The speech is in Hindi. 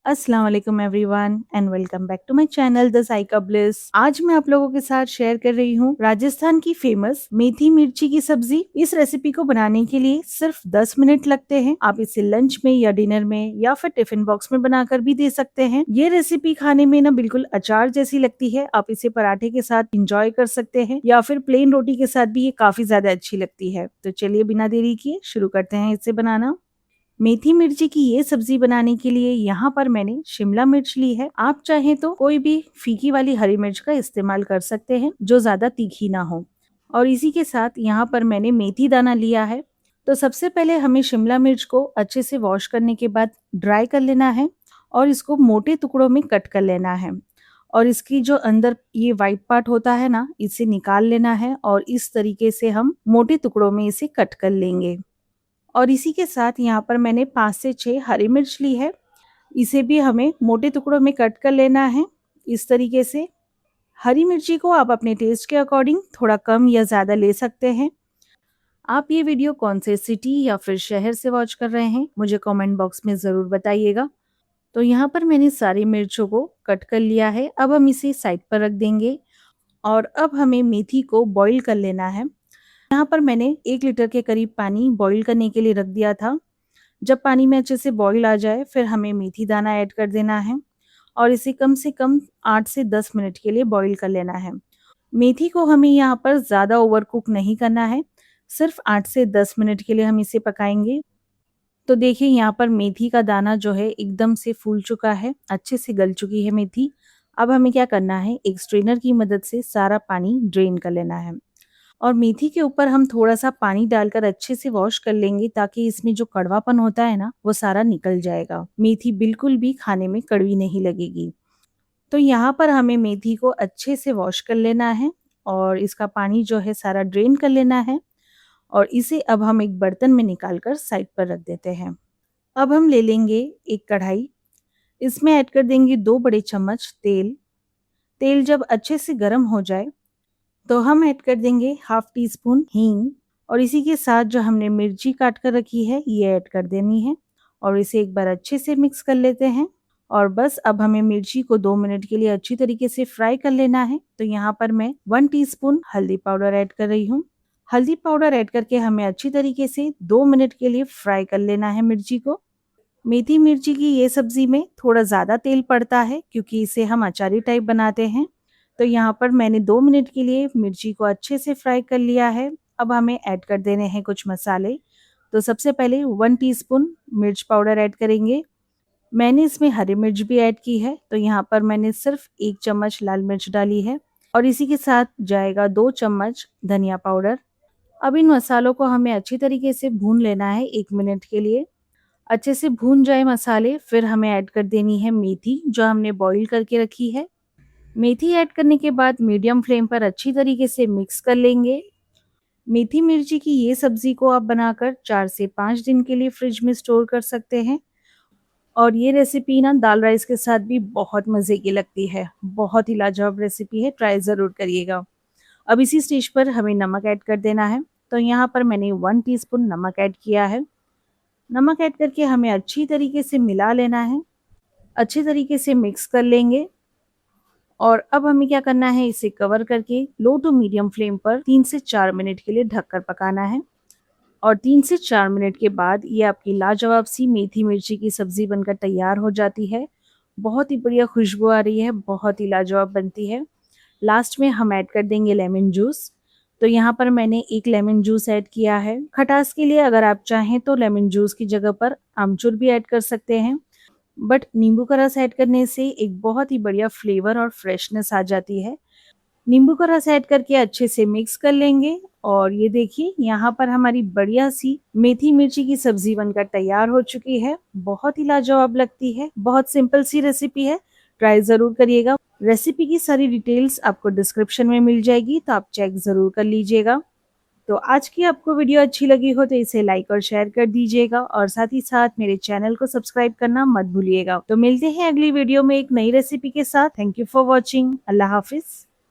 अस्सलाम वालेकुम everyone and welcome back to my channel the psyche bliss. आज मैं आप लोगों के साथ शेयर कर रही हूँ राजस्थान की फेमस मेथी मिर्ची की सब्जी। इस रेसिपी को बनाने के लिए सिर्फ 10 मिनट लगते हैं। आप इसे लंच में या डिनर में या फिर टिफिन बॉक्स में बनाकर भी दे सकते हैं। ये रेसिपी खाने में ना बिल्कुल अचार जैसी लगती है। आप इसे पराठे के साथ इंजॉय कर सकते हैं या फिर प्लेन रोटी के साथ भी ये काफी ज्यादा अच्छी लगती है। तो चलिए बिना देरी किए शुरू करते हैं इसे बनाना। मेथी मिर्ची की ये सब्जी बनाने के लिए यहाँ पर मैंने शिमला मिर्च ली है। आप चाहें तो कोई भी फीकी वाली हरी मिर्च का इस्तेमाल कर सकते हैं जो ज्यादा तीखी ना हो। और इसी के साथ यहाँ पर मैंने मेथी दाना लिया है। तो सबसे पहले हमें शिमला मिर्च को अच्छे से वॉश करने के बाद ड्राई कर लेना है और इसको मोटे टुकड़ों में कट कर लेना है। और इसकी जो अंदर ये वाइट पार्ट होता है ना, इसे निकाल लेना है और इस तरीके से हम मोटे टुकड़ों में इसे कट कर लेंगे। और इसी के साथ यहाँ पर मैंने 5 से 6 हरी मिर्च ली है। इसे भी हमें मोटे टुकड़ों में कट कर लेना है इस तरीके से। हरी मिर्ची को आप अपने टेस्ट के अकॉर्डिंग थोड़ा कम या ज़्यादा ले सकते हैं। आप ये वीडियो कौन से सिटी या फिर शहर से वॉच कर रहे हैं मुझे कमेंट बॉक्स में ज़रूर बताइएगा। तो यहाँ पर मैंने सारी मिर्चों को कट कर लिया है। अब हम इसे साइड पर रख देंगे और अब हमें मेथी को बॉईल कर लेना है। यहाँ पर मैंने 1 लीटर के करीब पानी बॉईल करने के लिए रख दिया था। जब पानी में अच्छे से बॉईल आ जाए फिर हमें मेथी दाना ऐड कर देना है और इसे कम से कम 8 से 10 मिनट के लिए बॉईल कर लेना है। मेथी को हमें यहाँ पर ज़्यादा ओवर कुक नहीं करना है, सिर्फ 8 से 10 मिनट के लिए हम इसे पकाएंगे। तो देखिए यहाँ पर मेथी का दाना जो है एकदम से फूल चुका है, अच्छे से गल चुकी है मेथी। अब हमें क्या करना है, एक स्ट्रेनर की मदद से सारा पानी ड्रेन कर लेना है और मेथी के ऊपर हम थोड़ा-सा पानी डालकर अच्छे से वॉश कर लेंगे ताकि इसमें जो कड़वापन होता है ना, वो सारा निकल जाएगा। मेथी बिल्कुल भी खाने में कड़वी नहीं लगेगी। तो यहाँ पर हमें मेथी को अच्छे से वॉश कर लेना है और इसका पानी जो है सारा ड्रेन कर लेना है और इसे अब हम एक बर्तन में निकाल कर साइड पर रख देते हैं। अब हम ले लेंगे एक कढ़ाई, इसमें ऐड कर देंगे 2 बड़े चम्मच तेल। तेल जब अच्छे से गर्म हो जाए तो हम ऐड कर देंगे हाफ टी स्पून हींग और इसी के साथ जो हमने मिर्ची काट कर रखी है ये ऐड कर देनी है और इसे एक बार अच्छे से मिक्स कर लेते हैं। और बस अब हमें मिर्ची को 2 मिनट के लिए अच्छी तरीके से फ्राई कर लेना है। तो यहाँ पर मैं 1 टीस्पून हल्दी पाउडर ऐड कर रही हूँ। हल्दी पाउडर ऐड करके हमें अच्छी तरीके से 2 मिनट के लिए फ्राई कर लेना है मिर्ची को। मेथी मिर्ची की ये सब्जी में थोड़ा ज़्यादा तेल पड़ता है क्योंकि इसे हम अचारी टाइप बनाते हैं। तो यहाँ पर मैंने 2 मिनट के लिए मिर्ची को अच्छे से फ्राई कर लिया है। अब हमें ऐड कर देने हैं कुछ मसाले। तो सबसे पहले 1 टीस्पून मिर्च पाउडर ऐड करेंगे। मैंने इसमें हरी मिर्च भी ऐड की है, तो यहाँ पर मैंने सिर्फ 1 चम्मच लाल मिर्च डाली है और इसी के साथ जाएगा 2 चम्मच धनिया पाउडर। अब इन मसालों को हमें अच्छी तरीके से भून लेना है 1 मिनट के लिए। अच्छे से भून जाए मसाले फिर हमें ऐड कर देनी है मेथी जो हमने बॉईल करके रखी है। मेथी ऐड करने के बाद मीडियम फ्लेम पर अच्छी तरीके से मिक्स कर लेंगे। मेथी मिर्ची की ये सब्जी को आप बनाकर 4 से 5 दिन के लिए फ्रिज में स्टोर कर सकते हैं और ये रेसिपी ना दाल राइस के साथ भी बहुत मज़े की लगती है। बहुत ही लाजवाब रेसिपी है, ट्राई ज़रूर करिएगा। अब इसी स्टेज पर हमें नमक ऐड कर देना है। तो यहाँ पर मैंने 1 टीस्पून नमक ऐड किया है। नमक ऐड करके हमें अच्छी तरीके से मिला लेना है, अच्छी तरीके से मिक्स कर लेंगे। और अब हमें क्या करना है, इसे कवर करके लो टू मीडियम फ्लेम पर 3 से 4 मिनट के लिए ढककर पकाना है। और 3 से 4 मिनट के बाद ये आपकी लाजवाब सी मेथी मिर्ची की सब्जी बनकर तैयार हो जाती है। बहुत ही बढ़िया खुशबू आ रही है, बहुत ही लाजवाब बनती है। लास्ट में हम ऐड कर देंगे लेमन जूस। तो यहाँ पर मैंने 1 लेमन जूस ऐड किया है। खटास के लिए अगर आप चाहें तो लेमन जूस की जगह पर आमचूर भी ऐड कर सकते हैं, बट नींबू का रस ऐड करने से एक बहुत ही बढ़िया फ्लेवर और फ्रेशनेस आ जाती है। नींबू का रस ऐड करके अच्छे से मिक्स कर लेंगे और ये देखिए यहाँ पर हमारी बढ़िया सी मेथी मिर्ची की सब्जी बनकर तैयार हो चुकी है। बहुत ही लाजवाब लगती है, बहुत सिंपल सी रेसिपी है, ट्राई ज़रूर करिएगा। रेसिपी की सारी डिटेल्स आपको डिस्क्रिप्शन में मिल जाएगी, तो आप चेक ज़रूर कर लीजिएगा। तो आज की आपको वीडियो अच्छी लगी हो तो इसे लाइक और शेयर कर दीजिएगा और साथ ही साथ मेरे चैनल को सब्सक्राइब करना मत भूलिएगा। तो मिलते हैं अगली वीडियो में एक नई रेसिपी के साथ। Thank you for watching. Allah Hafiz.